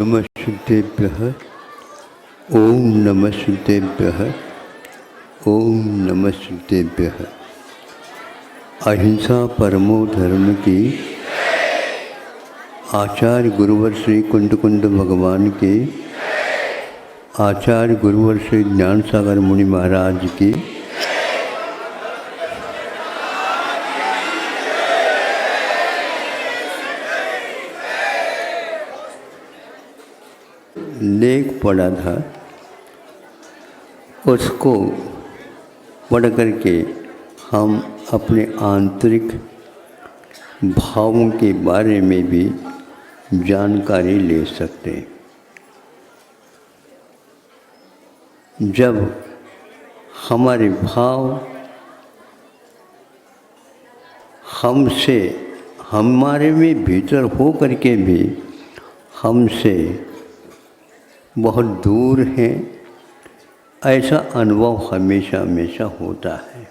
नमस्तेभ्यः। ओम नमस्तेभ्यः। ओम नमस्तेभ्यः। अहिंसा परमो धर्म की आचार्य गुरुवर श्री कुंड भगवान के आचार्य गुरुवर श्री ज्ञान सागर मुनि महाराज की लेख पढ़ा था, उसको पढ़ करके हम अपने आंतरिक भावों के बारे में भी जानकारी ले सकते हैं। जब हमारे भाव हमसे हमारे में भीतर हो करके भी हमसे बहुत दूर हैं, ऐसा अनुभव हमेशा हमेशा होता है,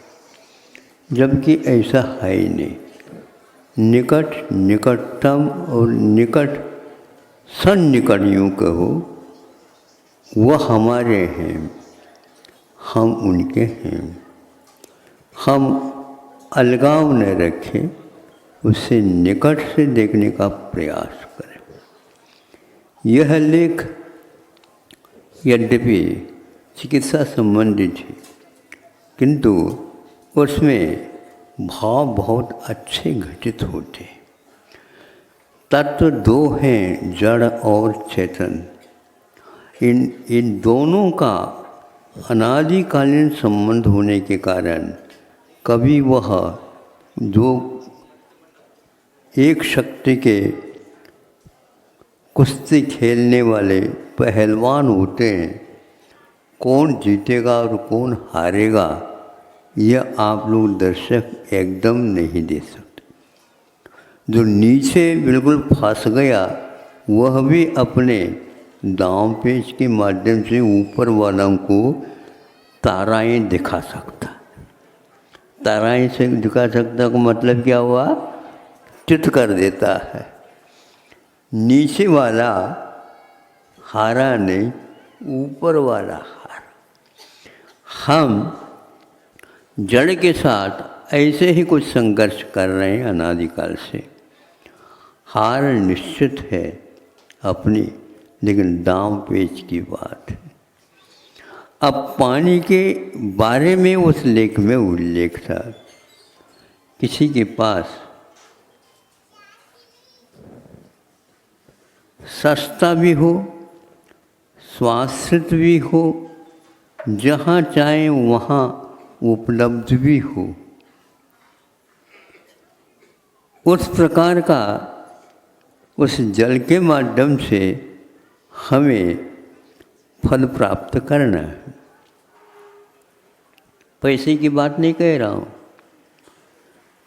जबकि ऐसा है ही नहीं। निकट, निकटतम और निकट सन्निकट यूँ कहो, वह हमारे हैं, हम उनके हैं। हम अलगाव न रखें, उससे निकट से देखने का प्रयास करें। यह लेख यद्यपि चिकित्सा संबंधित है, किंतु उसमें भाव बहुत अच्छे घटित होते हैं। तत्व दो हैं, जड़ और चेतन। इन दोनों का अनादिकालीन संबंध होने के कारण कभी वह जो एक शक्ति के कुश्ती खेलने वाले पहलवान होते हैं, कौन जीतेगा और कौन हारेगा यह आप लोग दर्शक एकदम नहीं दे सकते। जो नीचे बिल्कुल फंस गया वह भी अपने दांव पेच के माध्यम से ऊपर वालों को ताराएं दिखा सकता। ताराएं से दिखा सकता का मतलब क्या हुआ? चित कर देता है। नीचे वाला हारा नहीं, ऊपर वाला हारा। हम जड़ के साथ ऐसे ही कुछ संघर्ष कर रहे हैं अनादिकाल से। हार निश्चित है अपनी, लेकिन दांव पेच की बात है। अब पानी के बारे में उस लेख में उल्लेख था। किसी के पास सस्ता भी हो, स्वास्थ्य भी हो, जहाँ चाहे वहाँ उपलब्ध भी हो, उस प्रकार का उस जल के माध्यम से हमें फल प्राप्त करना है। पैसे की बात नहीं कह रहा हूँ।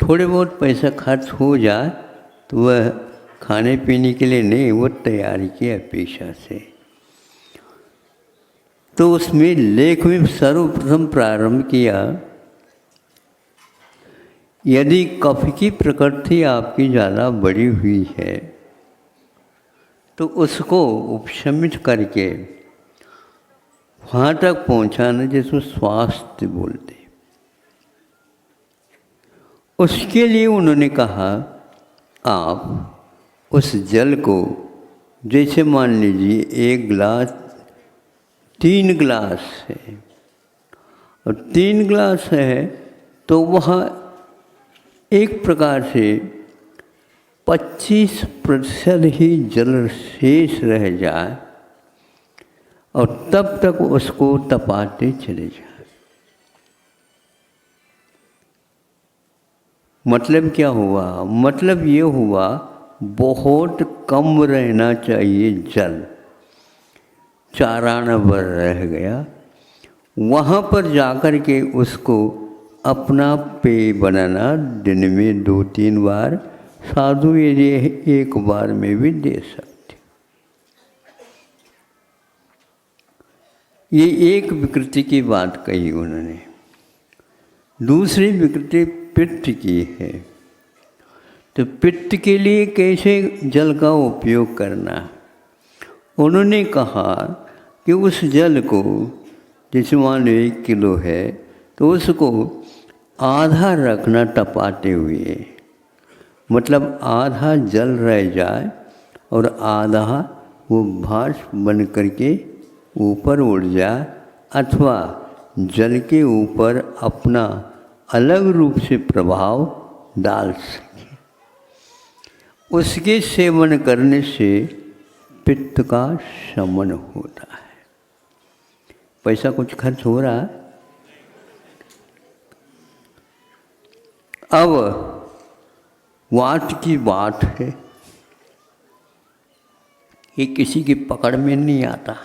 थोड़े बहुत पैसा खर्च हो जाए तो वह खाने पीने के लिए नहीं, वो तैयारी की अपेक्षा से। तो उसमें लेख में सर्वप्रथम प्रारंभ किया, यदि कफ की प्रकृति आपकी ज़्यादा बड़ी हुई है तो उसको उपशमित करके वहाँ तक पहुँचाना जिसको स्वास्थ्य बोलते। उसके लिए उन्होंने कहा, आप उस जल को जैसे मान लीजिए एक गिलास 3 गिलास है और 3 गिलास है तो वह एक प्रकार से 25% ही जल शेष रह जाए और तब तक उसको तपाते चले जाए। मतलब क्या हुआ? मतलब ये हुआ बहुत कम रहना चाहिए जल। 4 आना भर रह गया, वहाँ पर जाकर के उसको अपना पेय बनाना, दिन में 2-3 बार, साधु यदि एक बार में भी दे सकते। ये एक विकृति की बात कही उन्होंने। दूसरी विकृति पित्त की है। तो पित्त के लिए कैसे जल का उपयोग करना, उन्होंने कहा कि उस जल को, जैसे मान लो 1 किलो है, तो उसको आधा रखना टपाते हुए, मतलब आधा जल रह जाए और आधा वो भाप बन करके ऊपर उड़ जाए, अथवा जल के ऊपर अपना अलग रूप से प्रभाव डाल सके। उसके सेवन करने से पित्त का शमन होता है। पैसा कुछ खर्च हो रहा है। अब वाट की बात है, ये किसी की पकड़ में नहीं आता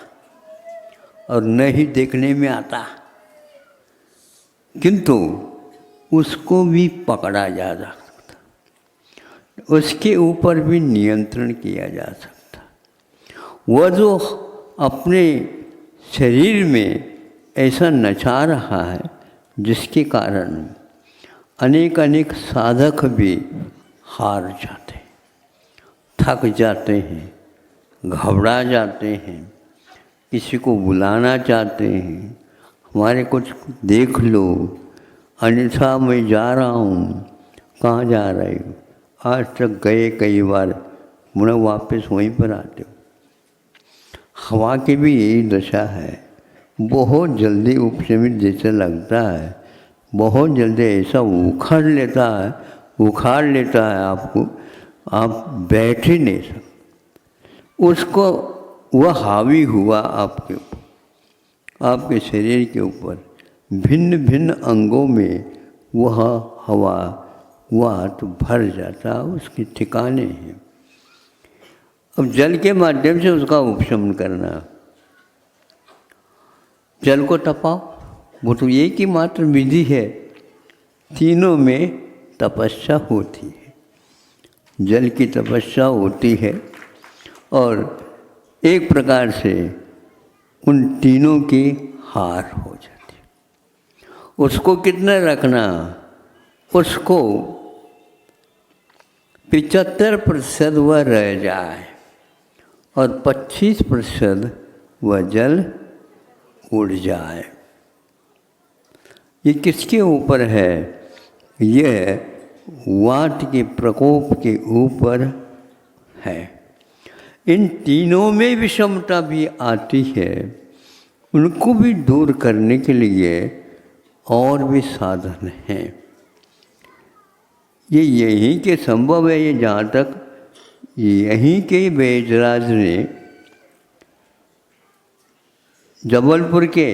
और न ही देखने में आता, किंतु उसको भी पकड़ा जा सकता, उसके ऊपर भी नियंत्रण किया जा सकता। वह जो अपने शरीर में ऐसा नचा रहा है जिसके कारण अनेक साधक भी हार जाते, थक जाते हैं, घबरा जाते हैं, किसी को बुलाना चाहते हैं, हमारे कुछ देख लो, अन्यथा मैं जा रहा हूँ। कहाँ जा रहे हो? आज तक गए कई बार, मुड़ा वापस वहीं पर आते हो। हवा की भी यही दशा है, बहुत जल्दी उपशमित जैसे लगता है, बहुत जल्दी ऐसा उखाड़ लेता है आपको, आप बैठ ही नहीं सकते। उसको वह हावी हुआ आपके ऊपर, आपके शरीर के ऊपर, भिन्न भिन्न अंगों में वह हवा, वह तो भर जाता, उसके ठिकाने हैं। अब जल के माध्यम से उसका उपशमन करना, जल को तपाओ, वो तो एक ही मात्र विधि है। तीनों में तपस्या होती है, जल की तपस्या होती है और एक प्रकार से उन तीनों की हार हो जाती है। उसको कितना रखना, उसको 75% वह रह जाए और 25% वह जल उड़ जाए। ये किसके ऊपर है? यह वात के प्रकोप के ऊपर है। इन तीनों में विषमता भी आती है, उनको भी दूर करने के लिए और भी साधन हैं। ये यहीं के संभव है। ये जहाँ तक यहीं के वैजराज ने जबलपुर के,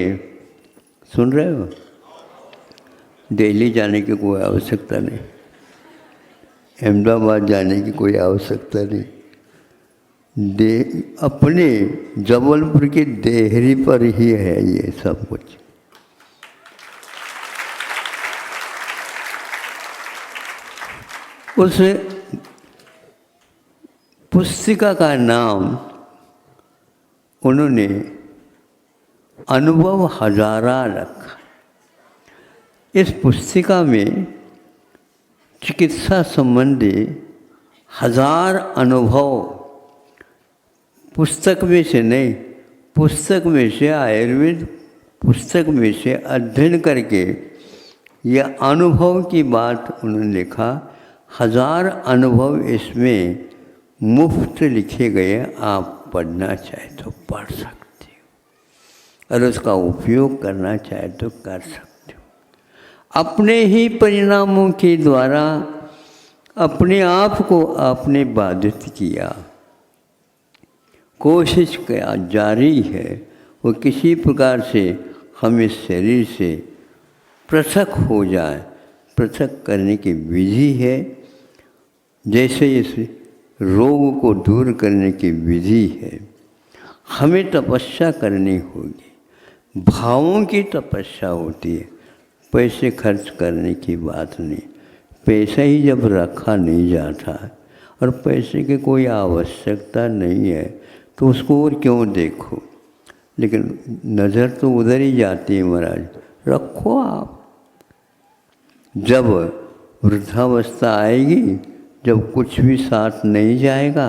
सुन रहे हो, दिल्ली जाने की कोई आवश्यकता नहीं, अहमदाबाद जाने की कोई आवश्यकता नहीं, अपने जबलपुर की देहरी पर ही है ये सब कुछ। उस पुस्तिका का नाम उन्होंने अनुभव हजारा रखा। इस पुस्तिका में चिकित्सा संबंधी 1000 अनुभव, पुस्तक में से नहीं, पुस्तक में से, आयुर्वेद पुस्तक में से अध्ययन करके यह अनुभव की बात उन्होंने लिखा। 1000 अनुभव इसमें मुफ्त लिखे गए, आप पढ़ना चाहे तो पढ़ सकते हो और उसका उपयोग करना चाहे तो कर सकते हो। अपने ही परिणामों के द्वारा अपने आप को आपने बाधित किया, कोशिश किया जारी है, वो किसी प्रकार से हम इस शरीर से पृथक हो जाए। पृथक करने की विधि है, जैसे इस रोग को दूर करने की विधि है। हमें तपस्या करनी होगी, भावों की तपस्या होती है, पैसे खर्च करने की बात नहीं। पैसा ही जब रखा नहीं जाता और पैसे की कोई आवश्यकता नहीं है तो उसको और क्यों देखो, लेकिन नज़र तो उधर ही जाती है। महाराज रखो आप, जब वृद्धावस्था आएगी, जब कुछ भी साथ नहीं जाएगा,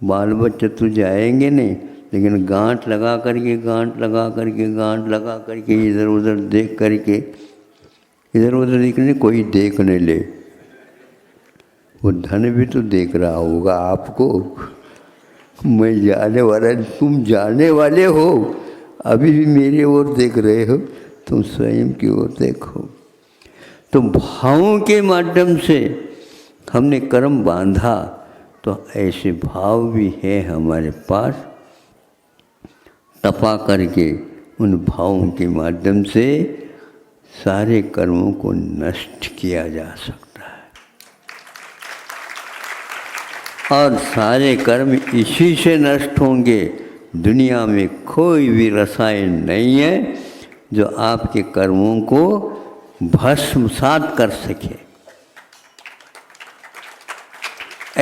बाल बच्चे तो जाएंगे नहीं, लेकिन गांठ लगा करके इधर उधर देख करके, इधर उधर देखने कोई देख नहीं ले, वो धन भी तो देख रहा होगा आपको। मैं जाने वाला, तुम जाने वाले हो, अभी भी मेरी ओर देख रहे हो, तुम स्वयं की ओर देखो। तो भावों के माध्यम से हमने कर्म बांधा, तो ऐसे भाव भी है हमारे पास, तपा करके उन भावों के माध्यम से सारे कर्मों को नष्ट किया जा सकता है। और सारे कर्म इसी से नष्ट होंगे। दुनिया में कोई भी रसायन नहीं है जो आपके कर्मों को भस्मसात कर सके।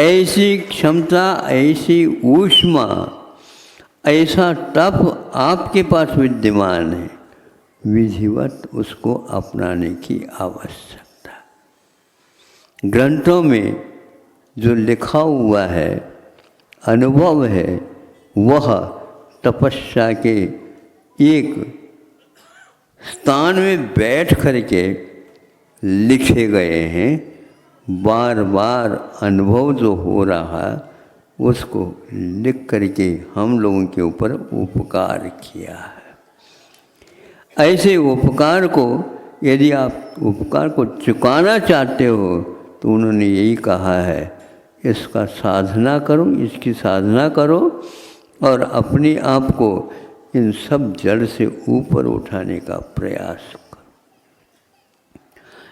ऐसी क्षमता, ऐसी ऊष्मा, ऐसा तप आपके पास विद्यमान है, विधिवत उसको अपनाने की आवश्यकता। ग्रंथों में जो लिखा हुआ है, अनुभव है, वह तपस्या के एक स्थान में बैठ करके लिखे गए हैं। बार बार अनुभव जो हो रहा है उसको लिख करके हम लोगों के ऊपर उपकार किया है। ऐसे उपकार को, यदि आप उपकार को चुकाना चाहते हो, तो उन्होंने यही कहा है, इसका साधना करो, इसकी साधना करो और अपने आप को इन सब जड़ से ऊपर उठाने का प्रयास करो।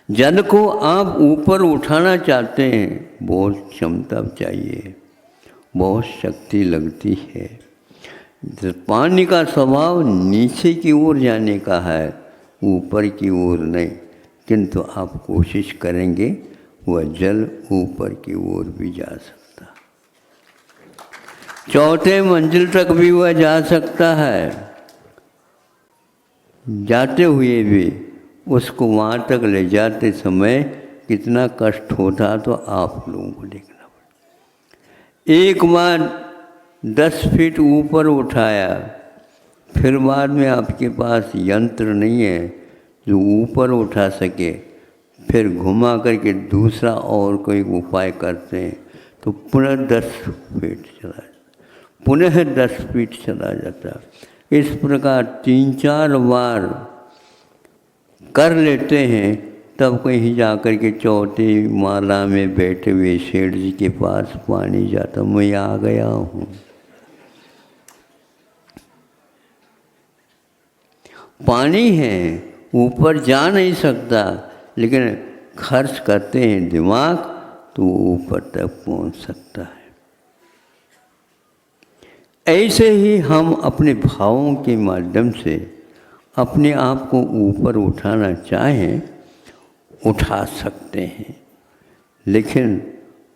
जल को आप ऊपर उठाना चाहते हैं, बहुत क्षमता चाहिए, बहुत शक्ति लगती है। पानी का स्वभाव नीचे की ओर जाने का है, ऊपर की ओर नहीं, किंतु आप कोशिश करेंगे वह जल ऊपर की ओर भी जा सकता, चौथे मंजिल तक भी वह जा सकता है। जाते हुए भी उसको वहाँ तक ले जाते समय कितना कष्ट होता तो आप लोगों को देखना पड़ा। एक बार 10 फीट ऊपर उठाया, फिर बाद में आपके पास यंत्र नहीं है जो ऊपर उठा सके, फिर घुमा करके दूसरा और कोई उपाय करते हैं तो पुनः 10 फीट चला जाता, पुनः 10 फीट चला जाता। इस प्रकार 3-4 बार कर लेते हैं, तब कहीं जा कर के चौथी माला में बैठे हुए सेठ जी के पास पानी जाता, मैं आ गया हूँ। पानी है, ऊपर जा नहीं सकता, लेकिन खर्च करते हैं दिमाग तो ऊपर तक पहुँच सकता है। ऐसे ही हम अपने भावों के माध्यम से अपने आप को ऊपर उठाना चाहें, उठा सकते हैं, लेकिन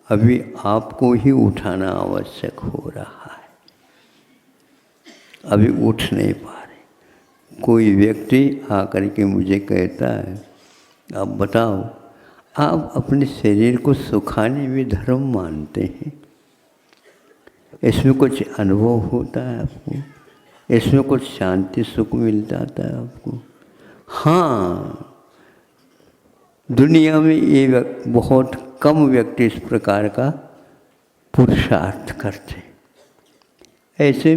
अभी आपको ही उठाना आवश्यक हो रहा है। अभी उठ नहीं पा रहे। कोई व्यक्ति आकर के मुझे कहता है, आप बताओ, आप अपने शरीर को सुखाने में धर्म मानते हैं, इसमें कुछ अनुभव होता है आपको, इसमें कुछ शांति सुख मिलता है आपको? हाँ, दुनिया में ये बहुत कम व्यक्ति इस प्रकार का पुरुषार्थ करते। ऐसे